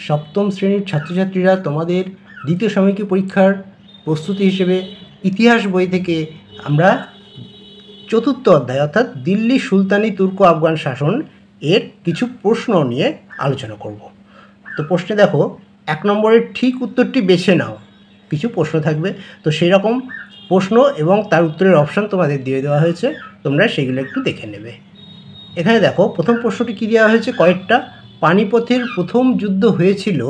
সপ্তম শ্রেণীর ছাত্রছাত্রীরা তোমাদের দ্বিতীয় সাময়িকী পরীক্ষার প্রস্তুতি হিসেবে ইতিহাস বই থেকে আমরা চতুর্থ অধ্যায় অর্থাৎ দিল্লি সুলতানি তুর্কো আফগান শাসন এর কিছু প্রশ্ন নিয়ে আলোচনা করব। তো প্রশ্নে দেখো, 1 নম্বরের ঠিক উত্তরটি বেছে নাও। কিছু প্রশ্ন থাকবে, তো সেই রকম প্রশ্ন এবং তার উত্তরের অপশান তোমাদের দিয়ে দেওয়া হয়েছে, তোমরা সেগুলো একটু দেখে নেবে। এখানে দেখো, প্রথম প্রশ্নটি কী দেওয়া হয়েছে, কয়েকটা পানিপথের প্রথম যুদ্ধ হয়েছিল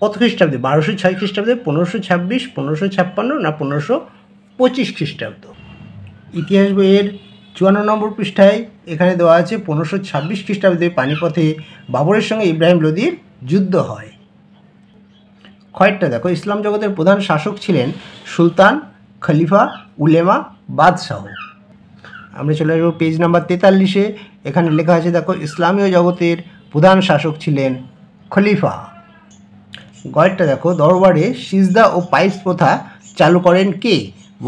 কত খ্রিস্টাব্দে? 1206 খ্রিস্টাব্দে, 1526, 1556 না 1525 খ্রিস্টাব্দ। ইতিহাস বইয়ের 54 নম্বর পৃষ্ঠায় এখানে দেওয়া আছে 1526 খ্রিস্টাব্দে পানিপথে বাবরের সঙ্গে ইব্রাহিম লোদির যুদ্ধ হয়। কয়েকটা দেখো, ইসলাম জগতের প্রধান শাসক ছিলেন সুলতান, খলিফা, উলেমা, বাদশাহ। আমরা চলে আসবো পেজ নাম্বার 43-এ। এখানে লেখা আছে দেখো, ইসলামীয় জগতের প্রধান শাসক ছিলেন খলিফা। গয়েরটা দেখো, দরবারে সিজদা ও পাইপস প্রথা চালু করেন কে?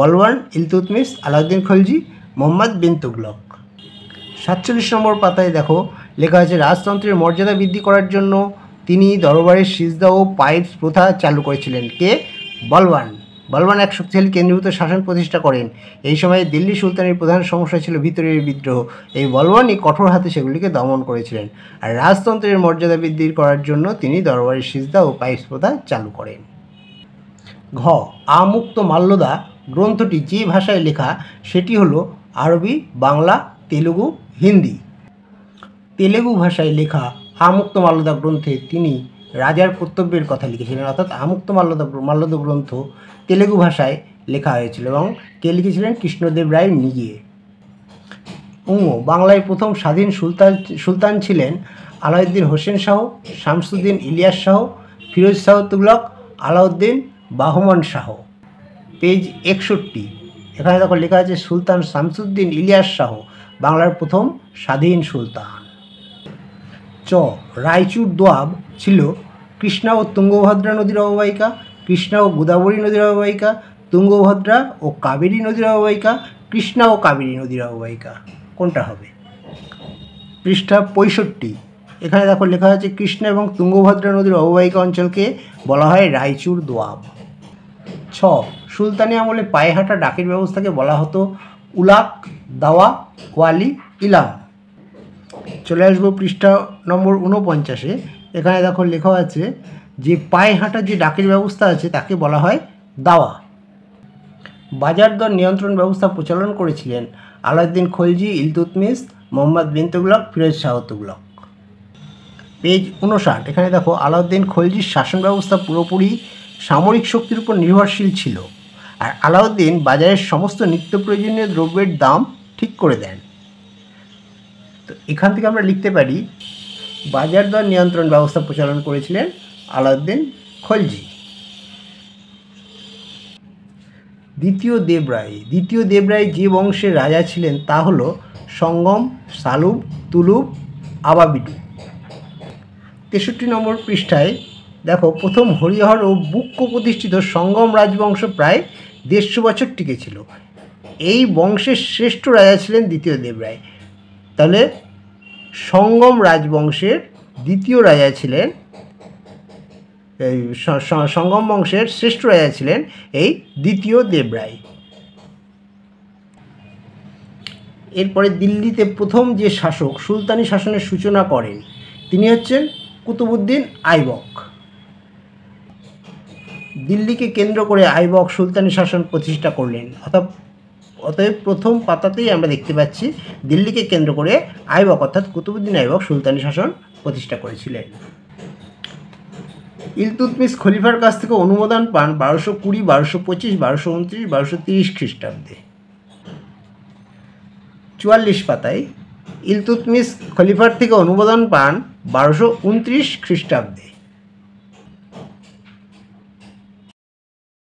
বলবান, ইলতুৎমিশ, আলাউদ্দিন খলজি, মোহাম্মদ বিন তুগলক। 47 নম্বর পাতায় দেখো লেখা আছে, রাজতন্ত্রের মর্যাদা বৃদ্ধি করার জন্য তিনি দরবারের সিজদা ও পাইপস প্রথা চালু করেছিলেন কে? বলবান। বলবান এক শক্তিশালী কেন্দ্রীভূত শাসন প্রতিষ্ঠা করেন। এই সময়ে দিল্লি সুলতানের প্রধান সমস্যা ছিল ভিতরের বিদ্রোহ। এই বলবানই কঠোর হাতে সেগুলিকে দমন করেছিলেন। আর রাজতন্ত্রের মর্যাদা বৃদ্ধি করার জন্য তিনি দরবারের সিজদা ও পাইপস প্রথা চালু করেন। ঘ, আমুক্ত মাল্যদা গ্রন্থটি যে ভাষায় লেখা সেটি হলো আরবি, বাংলা, তেলুগু, হিন্দি। তেলুগু ভাষায় লেখা আমুক্ত মাল্যদা গ্রন্থে তিনি রাজার কর্তব্যের কথা লিখেছিলেন, অর্থাৎ আমুক্ত মাল্যদ গ্রন্থ তেলুগু ভাষায় লেখা হয়েছিল এবং কে লিখেছিলেন? কৃষ্ণদেব রায় নিজে। বাংলায় প্রথম স্বাধীন সুলতান ছিলেন আলাউদ্দিন হোসেন শাহ, শামসুদ্দিন ইলিয়াস শাহ, ফিরোজ শাহ তুগলক, আলাউদ্দিন বাহমান শাহ। পেজ 61, এখানে দেখো লেখা আছে, সুলতান শামসুদ্দিন ইলিয়াস শাহ বাংলার প্রথম স্বাধীন সুলতান। চ, রায়চুর দোয়াব ছিল কৃষ্ণা ও তুঙ্গভদ্রা নদীর অববাহিকা, কৃষ্ণা ও গোদাবরী নদীর অববাহিকা, তুঙ্গভদ্রা ও কাবেরী নদীর অববাহিকা, কৃষ্ণা ও কাবেরী নদীর অববাহিকা। কোনটা হবে? পৃষ্ঠা 65, এখানে দেখো লেখা আছে, কৃষ্ণা এবং তুঙ্গভদ্রা নদীর অববাহিকা অঞ্চলকে বলা হয় রায়চুর দোয়াব। ছ, সুলতানি আমলে পায়ে হাঁটা ডাকের ব্যবস্থাকে বলা হতো উলাক, দাওয়া, ওয়ালি, ইলাম। চলে আসবো পৃষ্ঠা নম্বর 49-এ। এখানে দেখো লেখা আছে যে পায়ে হাঁটা যে ডাকের ব্যবস্থা আছে তাকে বলা হয় দাওয়া। বাজার দর নিয়ন্ত্রণ ব্যবস্থা প্রচলন করেছিলেন আলাউদ্দিন খলজি, ইলতুৎমিশ, মোহাম্মদ বিন তুগলক, ফিরোজ শাহ তুগলক। পেজ 59, এখানে দেখো, আলাউদ্দিন খলজির শাসন ব্যবস্থা পুরোপুরি সামরিক শক্তির উপর নির্ভরশীল ছিল, আর আলাউদ্দিন বাজারের সমস্ত নিত্য প্রয়োজনীয় দ্রব্যের দাম ঠিক করে দেন। তো এখান থেকে আমরা লিখতে পারি, বাজার দর নিয়ন্ত্রণ ব্যবস্থা প্রচলন করেছিলেন আলাউদ্দিন খলজি। দ্বিতীয় দেবরায় যে বংশের রাজা ছিলেন তা হল সঙ্গম, সালুব, তুলুব, আবাবিডু। 63 নম্বর পৃষ্ঠায় দেখো, প্রথম হরিহর ও বুক্ক প্রতিষ্ঠিত সঙ্গম রাজবংশ প্রায় 150 বছর টিকেছিল। এই বংশের শ্রেষ্ঠ রাজা ছিলেন দ্বিতীয় দেবরায়। তাহলে সঙ্গম রাজবংশের দ্বিতীয় রাজা ছিলেন, সঙ্গম বংশের শ্রেষ্ঠ রাজা ছিলেন এই দ্বিতীয় দেবরায়। এরপরে দিল্লিতে প্রথম যে শাসক সুলতানি শাসনের সূচনা করেন তিনি হচ্ছেন কুতুবউদ্দিন আইবক। দিল্লিকে কেন্দ্র করে আইবক সুলতানি শাসন প্রতিষ্ঠা করলেন। অতএব প্রথম পাতাতেই আমরা দেখতে পাচ্ছি দিল্লিকে কেন্দ্র করে আইবক অর্থাৎ কুতুবউদ্দিন আইবক সুলতানি শাসন প্রতিষ্ঠা করেছিলেন। ইলতুৎমিশ খলিফার কাছ থেকে অনুমোদন পান 1220, 1225, 1229, 1230 খ্রিস্টাব্দে। 44 পাতায় ইলতুৎমিশ খলিফার থেকে অনুমোদন পান 1229 খ্রিস্টাব্দে।